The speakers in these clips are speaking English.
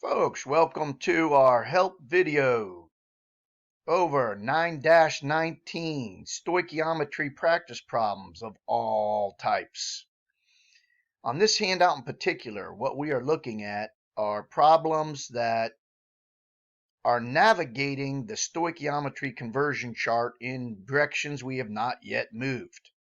Folks, welcome to our help video over 9-19 stoichiometry practice problems of all types. On this handout in particular, what we are looking at are problems that are navigating the stoichiometry conversion chart in directions we have not yet moved.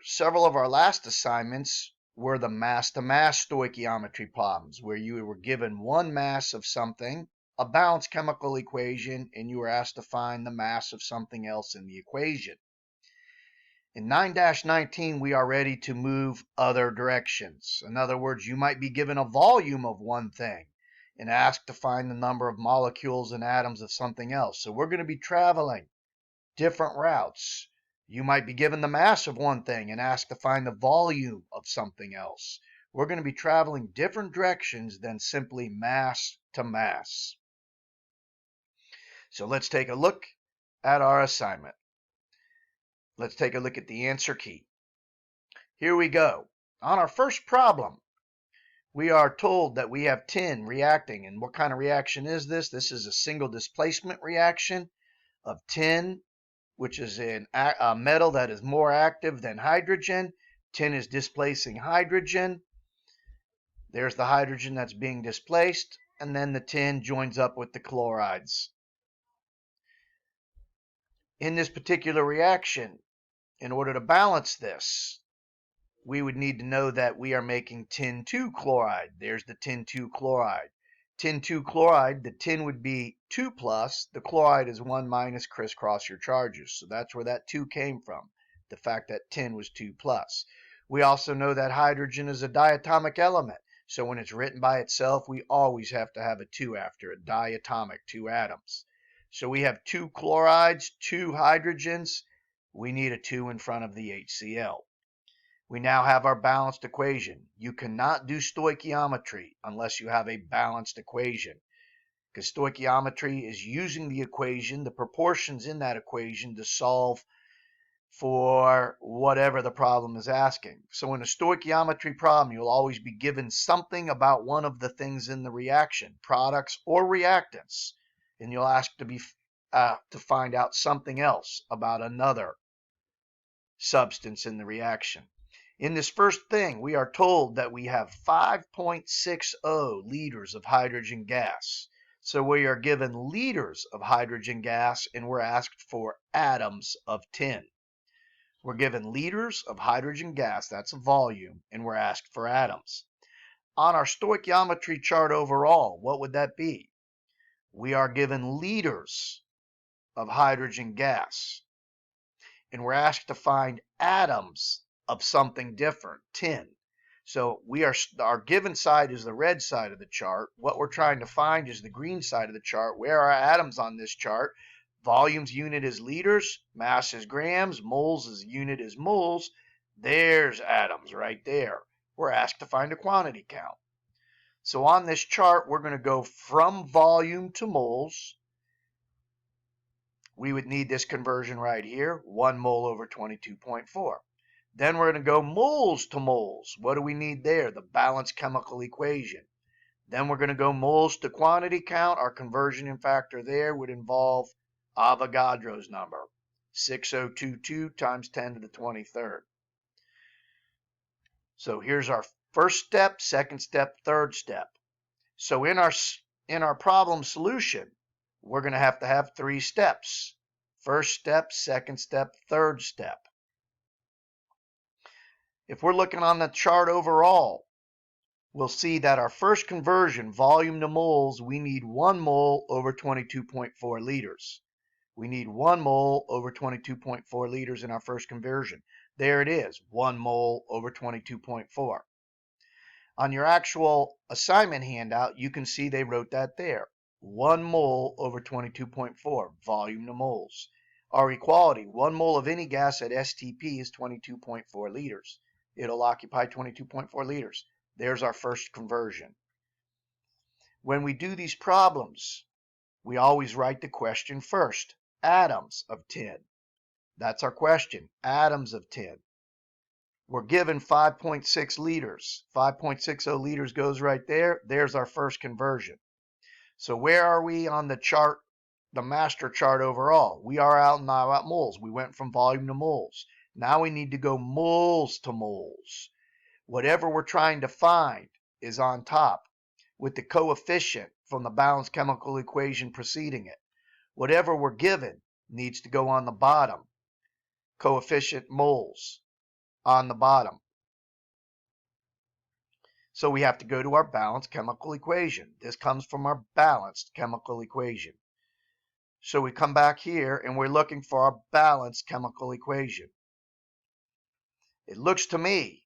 Several of our last assignments were the mass-to-mass stoichiometry problems, where you were given one mass of something, a balanced chemical equation, and you were asked to find the mass of something else in the equation. In 9-19, we are ready to move other directions. In other words, you might be given a volume of one thing and asked to find the number of molecules and atoms of something else. So we're going to be traveling different routes. You might be given the mass of one thing and asked to find the volume of something else. We're going to be traveling different directions than simply mass to mass. So let's take a look at our assignment. Let's take a look at the answer key. Here we go. On our first problem, we are told that we have tin reacting. And what kind of reaction is this? This is a single displacement reaction of tin, which is a metal that is more active than hydrogen. Tin is displacing hydrogen. There's the hydrogen that's being displaced, and then the tin joins up with the chlorides. In this particular reaction, in order to balance this, we would need to know that we are making tin 2 chloride. There's the tin 2 chloride. Tin 2 chloride, the tin would be 2 plus, the chloride is 1 minus, crisscross your charges. So that's where that 2 came from, the fact that tin was 2 plus. We also know that hydrogen is a diatomic element. So when it's written by itself, we always have to have a 2 after it, diatomic, 2 atoms. So we have 2 chlorides, 2 hydrogens. We need a 2 in front of the HCl. We now have our balanced equation. You cannot do stoichiometry unless you have a balanced equation, because stoichiometry is using the equation, the proportions in that equation, to solve for whatever the problem is asking. So in a stoichiometry problem, you'll always be given something about one of the things in the reaction, products or reactants, and you'll ask to find out something else about another substance in the reaction. In this first thing, we are told that we have 5.60 liters of hydrogen gas. So we are given liters of hydrogen gas, and we're asked for atoms of tin. We're given liters of hydrogen gas, that's a volume, and we're asked for atoms. On our stoichiometry chart overall, what would that be? We are given liters of hydrogen gas, and we're asked to find atoms of something different, tin. So our given side is the red side of the chart. What we're trying to find is the green side of the chart. Where are atoms on this chart? Volume's unit is liters, mass is grams, moles' unit is moles. There's atoms right there. We're asked to find a quantity count. So on this chart, we're going to go from volume to moles. We would need this conversion right here, 1 mole over 22.4. Then we're going to go moles to moles. What do we need there? The balanced chemical equation. Then we're going to go moles to quantity count. Our conversion factor there would involve Avogadro's number, 6022 times 10 to the 23rd. So here's our first step, second step, third step. So in our problem solution, we're going to have 3 steps. First step, second step, third step. If we're looking on the chart overall, we'll see that our first conversion, volume to moles, we need 1 mole over 22.4 liters. We need 1 mole over 22.4 liters in our first conversion. There it is, 1 mole over 22.4. On your actual assignment handout, you can see they wrote that there. 1 mole over 22.4, volume to moles. Our equality, 1 mole of any gas at STP is 22.4 liters. It'll occupy 22.4 liters. There's our first conversion. When we do these problems, we always write the question first. Atoms of tin. That's our question, atoms of tin. We're given 5.6 liters. 5.60 liters goes right there. There's our first conversion. So where are we on the chart, the master chart overall? We are out now at moles. We went from volume to moles. Now we need to go moles to moles. Whatever we're trying to find is on top with the coefficient from the balanced chemical equation preceding it. Whatever we're given needs to go on the bottom. Coefficient moles on the bottom. So we have to go to our balanced chemical equation. This comes from our balanced chemical equation. So we come back here and we're looking for our balanced chemical equation. It looks to me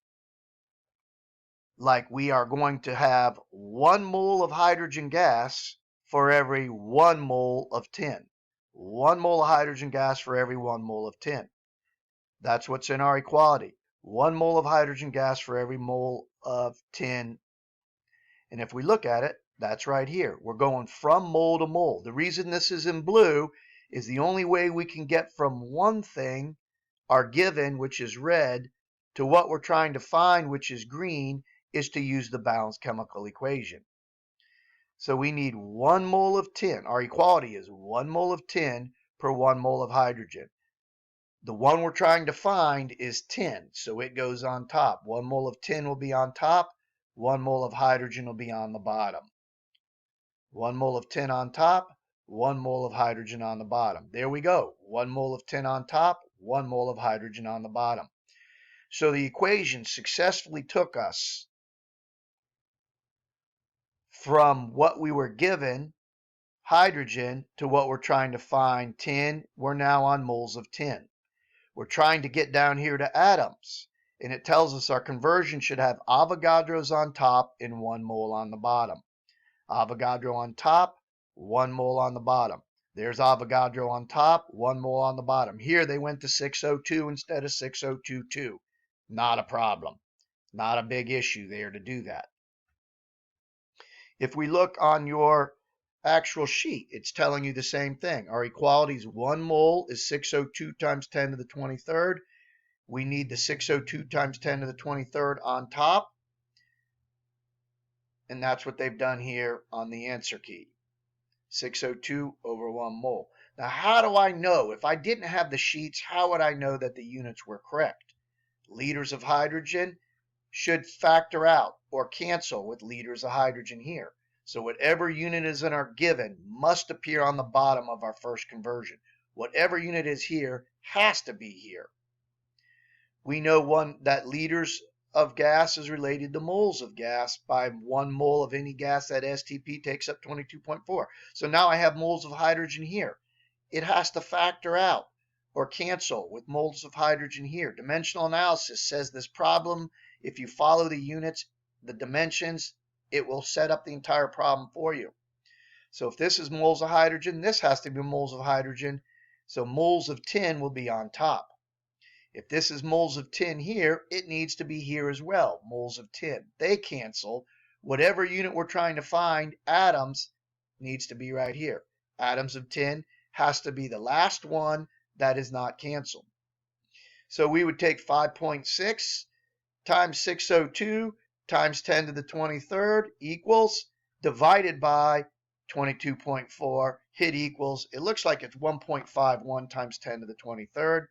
like we are going to have 1 mole of hydrogen gas for every 1 mole of tin. 1 mole of hydrogen gas for every 1 mole of tin. That's what's in our equality. 1 mole of hydrogen gas for every mole of tin. And if we look at it, that's right here. We're going from mole to mole. The reason this is in blue is the only way we can get from one thing, our given, which is red, to what we're trying to find, which is green, is to use the balanced chemical equation. So we need 1 mole of tin. Our equality is 1 mole of tin per 1 mole of hydrogen. The one we're trying to find is tin, so it goes on top. 1 mole of tin will be on top. 1 mole of hydrogen will be on the bottom. 1 mole of tin on top, 1 mole of hydrogen on the bottom. There we go. 1 mole of tin on top, 1 mole of hydrogen on the bottom. So the equation successfully took us from what we were given, hydrogen, to what we're trying to find, tin. We're now on moles of tin. We're trying to get down here to atoms, and it tells us our conversion should have Avogadros on top and 1 mole on the bottom. Avogadro on top, 1 mole on the bottom. There's Avogadro on top, 1 mole on the bottom. Here they went to 602 instead of 6022. Not a problem. Not a big issue there to do that. If we look on your actual sheet, it's telling you the same thing. Our equality is 1 mole is 602 times 10 to the 23rd. We need the 602 times 10 to the 23rd on top. And that's what they've done here on the answer key. 602 over 1 mole. Now, how do I know? If I didn't have the sheets, how would I know that the units were correct? Liters of hydrogen should factor out or cancel with liters of hydrogen here. So whatever unit is in our given must appear on the bottom of our first conversion. Whatever unit is here has to be here. We know that liters of gas is related to moles of gas. By 1 mole of any gas, that STP takes up 22.4. So now I have moles of hydrogen here. It has to factor out or cancel with moles of hydrogen here. Dimensional analysis says this problem, if you follow the units, the dimensions, it will set up the entire problem for you. So if this is moles of hydrogen, this has to be moles of hydrogen. So moles of tin will be on top. If this is moles of tin here, it needs to be here as well, moles of tin. They cancel. Whatever unit we're trying to find, atoms, needs to be right here. Atoms of tin has to be the last one that is not canceled. So we would take 5.6 times 602 times 10 to the 23rd equals, divided by 22.4, hit equals. It looks like it's 1.51 times 10 to the 23rd.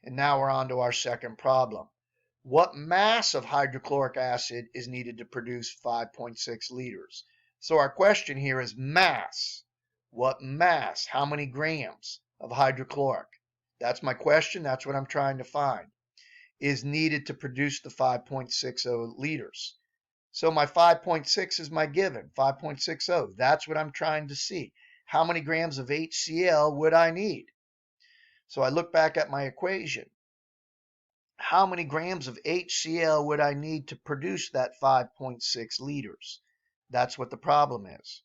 And now we're on to our second problem. What mass of hydrochloric acid is needed to produce 5.6 liters? So our question here is mass. What mass? How many grams of hydrochloric? That's my question. That's what I'm trying to find. Is needed to produce the 5.60 liters. So my 5.6 is my given, 5.60. That's what I'm trying to see. How many grams of HCl would I need? So I look back at my equation. How many grams of HCl would I need to produce that 5.6 liters? That's what the problem is.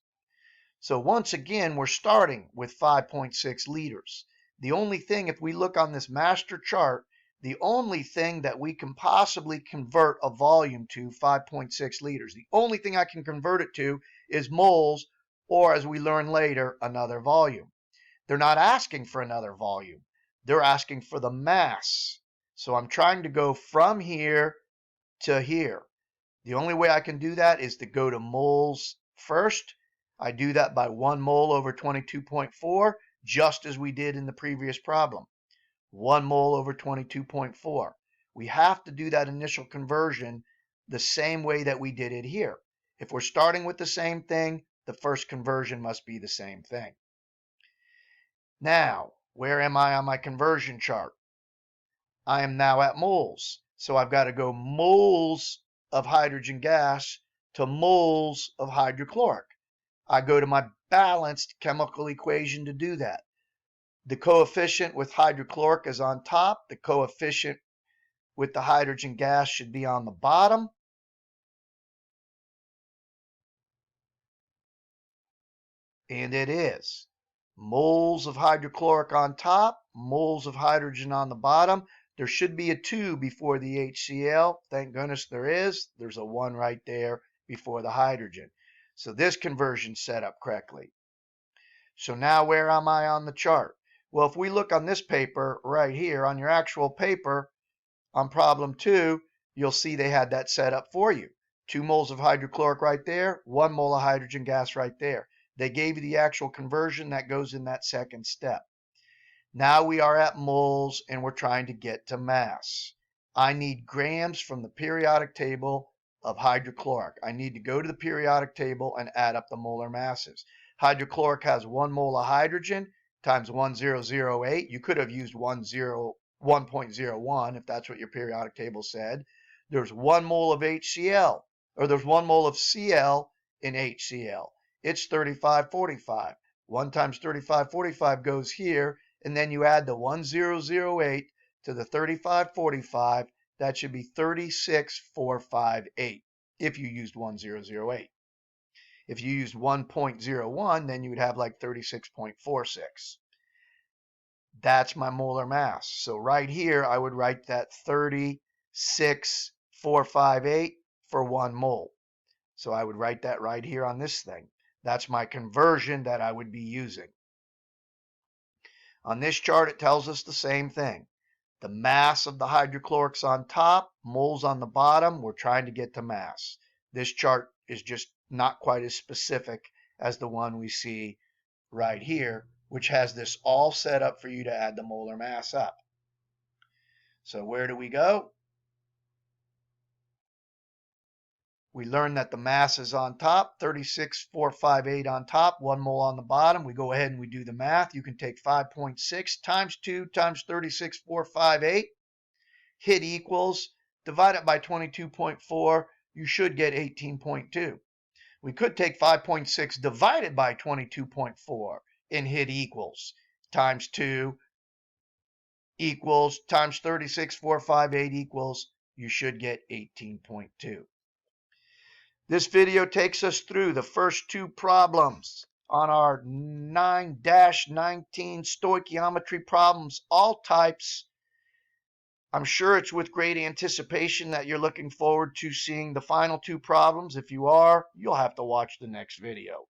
So once again, we're starting with 5.6 liters. The only thing, if we look on this master chart, the only thing that we can possibly convert a volume to 5.6 liters. The only thing I can convert it to is moles, or as we learn later, another volume. They're not asking for another volume. They're asking for the mass. So I'm trying to go from here to here. The only way I can do that is to go to moles first. I do that by 1 mole over 22.4, just as we did in the previous problem. 1 mole over 22.4. We have to do that initial conversion the same way that we did it here. If we're starting with the same thing, the first conversion must be the same thing. Now, where am I on my conversion chart? I am now at moles. So I've got to go moles of hydrogen gas to moles of hydrochloric. I go to my balanced chemical equation to do that. The coefficient with hydrochloric is on top. The coefficient with the hydrogen gas should be on the bottom. And it is. Moles of hydrochloric on top, moles of hydrogen on the bottom. There should be a 2 before the HCl. Thank goodness there is. There's a 1 right there before the hydrogen. So this conversion's set up correctly. So now where am I on the chart? Well, if we look on this paper right here, on your actual paper, on problem 2, you'll see they had that set up for you. 2 moles of hydrochloric right there, 1 mole of hydrogen gas right there. They gave you the actual conversion that goes in that second step. Now we are at moles and we're trying to get to mass. I need grams from the periodic table of hydrochloric. I need to go to the periodic table and add up the molar masses. Hydrochloric has 1 mole of hydrogen times 1008. You could have used 1.01 if that's what your periodic table said. There's 1 mole of HCl, or there's 1 mole of Cl in HCl. It's 3545. 1 times 3545 goes here, and then you add the 1008 to the 3545. That should be 36458 if you used 1008. If you used 1.01, then you would have like 36.46. That's my molar mass. So right here, I would write that 36458 for 1 mole. So I would write that right here on this thing. That's my conversion that I would be using. On this chart, it tells us the same thing. The mass of the hydrochloric's on top, moles on the bottom. We're trying to get to mass. This chart is just not quite as specific as the one we see right here, which has this all set up for you to add the molar mass up. So where do we go? We learn that the mass is on top, 36458 on top, 1 mole on the bottom. We go ahead and we do the math. You can take 5.6 times 2 times 36458, hit equals, divide it by 22.4, you should get 18.2. We could take 5.6 divided by 22.4 and hit equals, times 2 equals, times 36458 equals, you should get 18.2. This video takes us through the first 2 problems on our 9-19 stoichiometry problems, all types. I'm sure it's with great anticipation that you're looking forward to seeing the final 2 problems. If you are, you'll have to watch the next video.